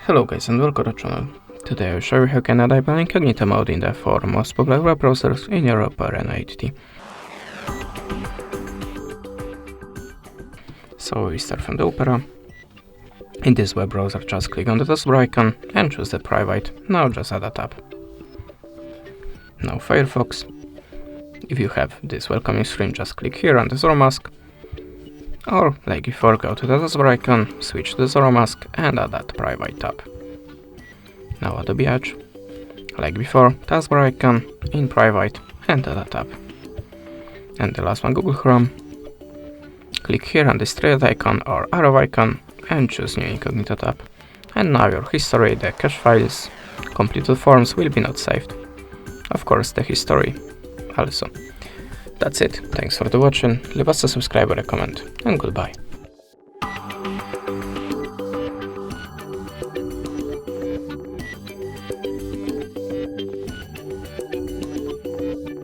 Hello guys and welcome to the channel. Today I will show you how you can enable Incognito Mode in the 4 most popular web browsers in your Oppo Reno 8T. So we start from the Opera. In this web browser just click on the taskbar icon and choose the private. Now just add a tab. Now Firefox. If you have this welcoming screen, just click here on the Zoro mask. Or, like before, go to the taskbar icon, switch to the Zoro mask and add that private tab. Now Adobe Edge. Like before, taskbar icon, in private and add a tab. And the last one, Google Chrome. Click here on the straight icon or arrow icon and choose New Incognito Tab. And now your history, the cache files, completed forms will be not saved. Of course, the history also. That's it. Thanks for the watching. Leave us a subscribe or a comment, and goodbye.